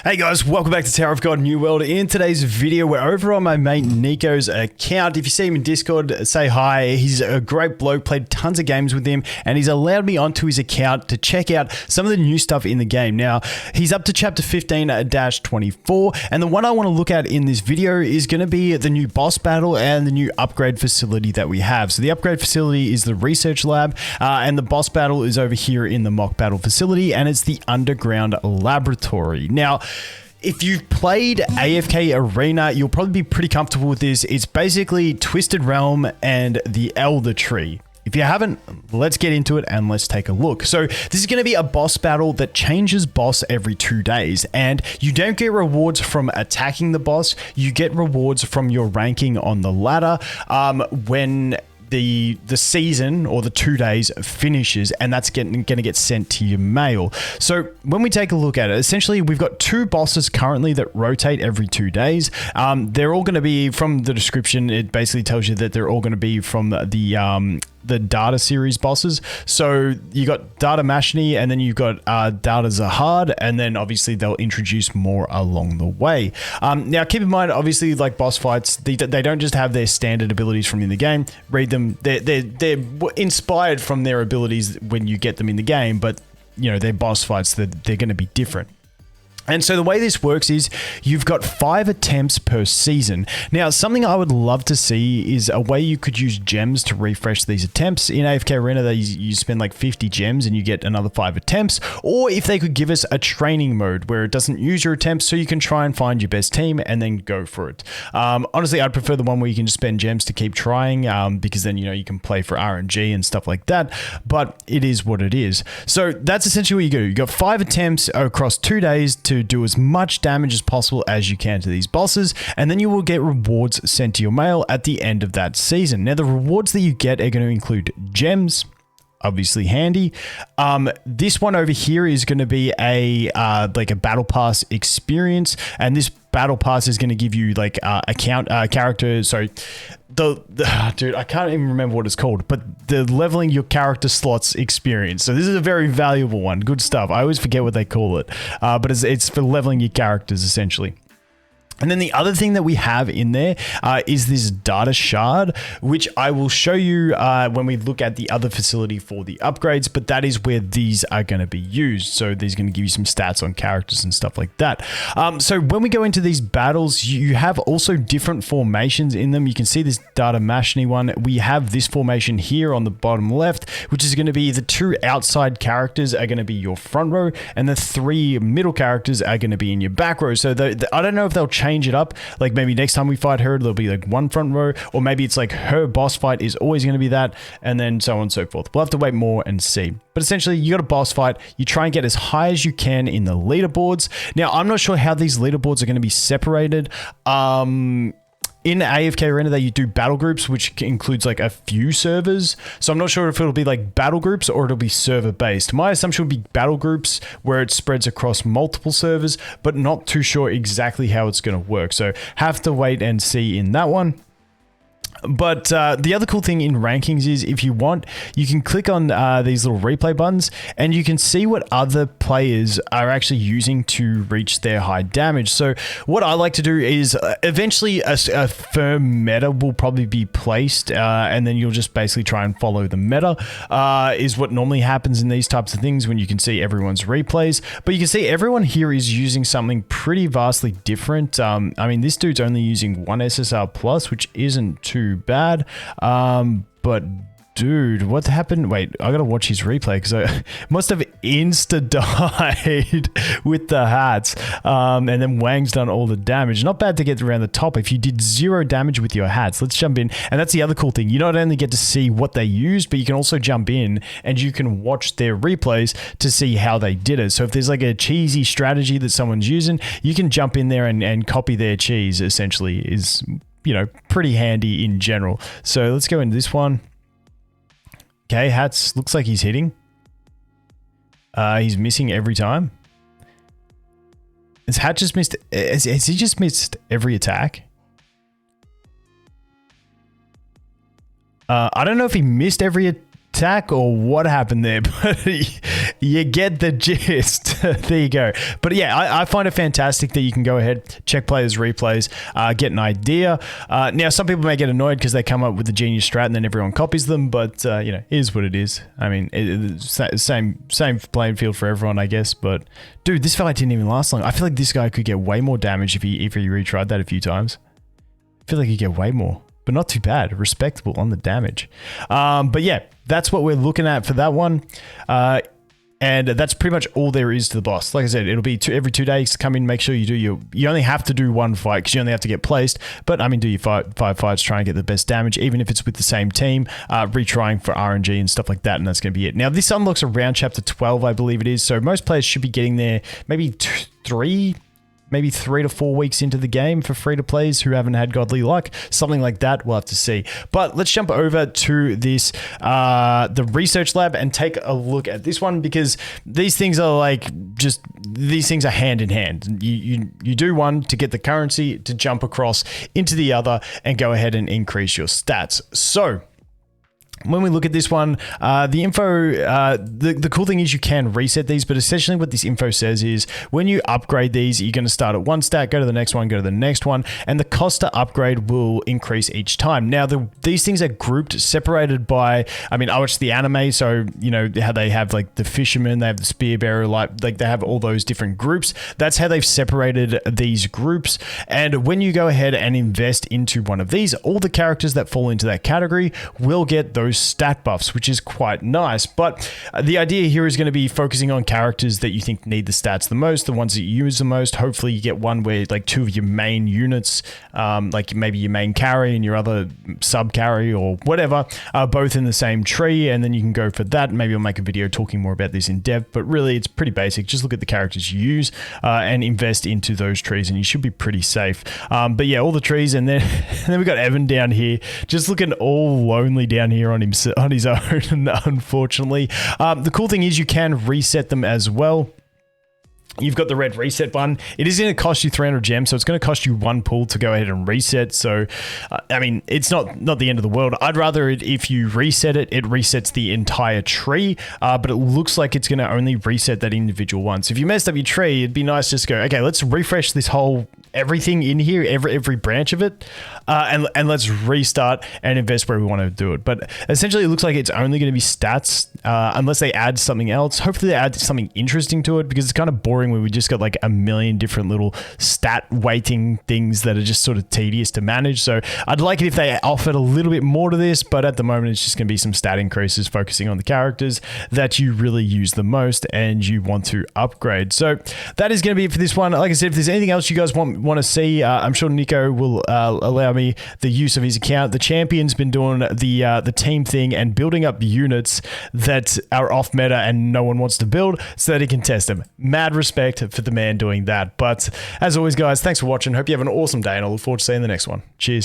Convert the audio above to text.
Hey guys, welcome back to Tower of God New World. In today's video, we're over on my mate Nico's account. If you see him in Discord, say hi. He's a great bloke, played tons of games with him, and he's allowed me onto his account to check out some of the new stuff in the game. Now, he's up to chapter 15-24, and the one I want to look at in this video is going to be the new boss battle and the new upgrade facility that we have. So the upgrade facility is the research lab, and the boss battle is over here in the mock battle facility, and it's the underground laboratory. Now, if you've played AFK Arena, you'll probably be pretty comfortable with this. It's basically Twisted Realm and the Elder Tree. If you haven't, let's get into it and let's take a look. So this is going to be a boss battle that changes boss every 2 days, and you don't get rewards from attacking the boss. You get rewards from your ranking on the ladder when the season or the 2 days finishes, and that's going to get sent to your mail. So when we take a look at it, essentially we've got 2 bosses currently that rotate every 2 days. They're all going to be, from the description, it basically tells you that they're all going to be from the data series bosses. So you got Data Mashni, and then you've got Data Zahad, and then obviously they'll introduce more along the way. Now keep in mind, obviously, like boss fights, they don't just have their standard abilities from in the game. Read them. They're inspired from their abilities when you get them in the game, but you know, they're boss fights, they're going to be different. And so the way this works is you've got 5 attempts per season. Now, something I would love to see is a way you could use gems to refresh these attempts. In AFK Arena, you spend like 50 gems and you get another 5 attempts. Or if they could give us a training mode where it doesn't use your attempts, so you can try and find your best team and then go for it. Honestly, I'd prefer the one where you can just spend gems to keep trying, because then, you know, you can play for RNG and stuff like that. But it is what it is. So that's essentially what you do. You got 5 attempts across 2 days to do as much damage as possible as you can to these bosses, and then you will get rewards sent to your mail at the end of that season. Now, the rewards that you get are going to include gems, obviously handy. This one over here is going to be like a battle pass experience, and this battle pass is going to give you like character. Sorry, dude, I can't even remember what it's called, but the leveling your character slots experience. So this is a very valuable one. Good stuff. I always forget what they call it, but it's for leveling your characters essentially. And then the other thing that we have in there is this data shard, which I will show you when we look at the other facility for the upgrades, but that is where these are going to be used. So these are going to give you some stats on characters and stuff like that. So when we go into these battles, you have also different formations in them. You can see this Data Mashni one. We have this formation here on the bottom left, which is going to be the 2 outside characters are going to be your front row, and the 3 middle characters are going to be in your back row. So I don't know if they'll change it up, like maybe next time we fight her there'll be like 1 front row, or maybe it's like her boss fight is always going to be that, and then so on and so forth. We'll have to wait more and see. But essentially, you got a boss fight, you try and get as high as you can in the leaderboards. Now, I'm not sure how these leaderboards are going to be separated. In AFK Arena, you do battle groups, which includes like a few servers. So I'm not sure if it'll be like battle groups or it'll be server based. My assumption would be battle groups where it spreads across multiple servers, but not too sure exactly how it's going to work. So have to wait and see in that one. But the other cool thing in rankings is if you want, you can click on these little replay buttons and you can see what other players are actually using to reach their high damage. So what I like to do is eventually a firm meta will probably be placed, and then you'll just basically try and follow the meta, is what normally happens in these types of things when you can see everyone's replays. But you can see everyone here is using something pretty vastly different. I mean, this dude's only using 1 SSR plus, which isn't too bad, but dude, what happened? Wait, I gotta watch his replay because I must have insta-died with the hats, and then Wang's done all the damage. Not bad to get around the top if you did 0 damage with your hats. Let's jump in, and that's the other cool thing. You not only get to see what they used, but you can also jump in and you can watch their replays to see how they did it. So if there's like a cheesy strategy that someone's using, you can jump in there and copy their cheese, essentially, is, you know, pretty handy in general. So let's go into this one. Okay, hats looks like he's hitting. He's missing every time. Has Hat just missed? Has he just missed every attack? I don't know if he missed every attack or what happened there, but You get the gist. There you go. But yeah, I find it fantastic that you can go ahead, check players' replays, get an idea. Now, some people may get annoyed because they come up with the genius strat and then everyone copies them, but it is what it is. I mean, same playing field for everyone, I guess. But dude, this fight didn't even last long. I feel like this guy could get way more damage if he retried that a few times. I feel like he'd get way more. But not too bad. Respectable on the damage. But yeah, that's what we're looking at for that one. And that's pretty much all there is to the boss. Like I said, it'll be every 2 days. Come in, make sure you do you only have to do one fight because you only have to get placed. But I mean, do your five fights, try and get the best damage, even if it's with the same team, retrying for RNG and stuff like that. And that's going to be it. Now, this unlocks around chapter 12, I believe it is. So most players should be getting there maybe maybe 3 to 4 weeks into the game for free-to-plays who haven't had godly luck. Something like that, we'll have to see. But let's jump over to this, the research lab, and take a look at this one, because these things are like, these things are hand in hand. You do one to get the currency to jump across into the other and go ahead and increase your stats. So when we look at this one, the info, the cool thing is you can reset these, but essentially what this info says is when you upgrade these, you're going to start at one stat, go to the next one, go to the next one, and the cost to upgrade will increase each time. Now, these things are grouped, separated by, I mean, I watched the anime, so you know how they have like the fisherman, they have the spear bearer, like they have all those different groups. That's how they've separated these groups. And when you go ahead and invest into one of these, all the characters that fall into that category will get those stat buffs, which is quite nice. But the idea here is going to be focusing on characters that you think need the stats the most, the ones that you use the most. Hopefully you get one where like 2 of your main units, like maybe your main carry and your other sub carry or whatever, are both in the same tree, and then you can go for that. Maybe I'll make a video talking more about this in depth, but really it's pretty basic. Just look at the characters you use and invest into those trees, and you should be pretty safe. But yeah, all the trees, and then we got Evan down here just looking all lonely down here on his own, unfortunately. The cool thing is you can reset them as well. You've got the red reset button. It is going to cost you 300 gems, so it's going to cost you 1 pull to go ahead and reset. So, I mean, it's not the end of the world. I'd rather if you reset it, it resets the entire tree, but it looks like it's going to only reset that individual one. So if you messed up your tree, it'd be nice just to go, okay, let's refresh this whole everything in here, every branch of it, and let's restart and invest where we want to do it. But essentially, it looks like it's only going to be stats, unless they add something else. Hopefully, they add something interesting to it, because it's kind of boring where we just got like a million different little stat weighting things that are just sort of tedious to manage. So I'd like it if they offered a little bit more to this, but at the moment, it's just going to be some stat increases focusing on the characters that you really use the most and you want to upgrade. So that is going to be it for this one. Like I said, if there's anything else you guys want to see, I'm sure Nico will allow me the use of his account. The champion's been doing the team thing and building up units that are off meta and no one wants to build so that he can test them. Mad respect for the man doing that. But as always, guys, thanks for watching. Hope you have an awesome day, and I look forward to seeing the next one. Cheers.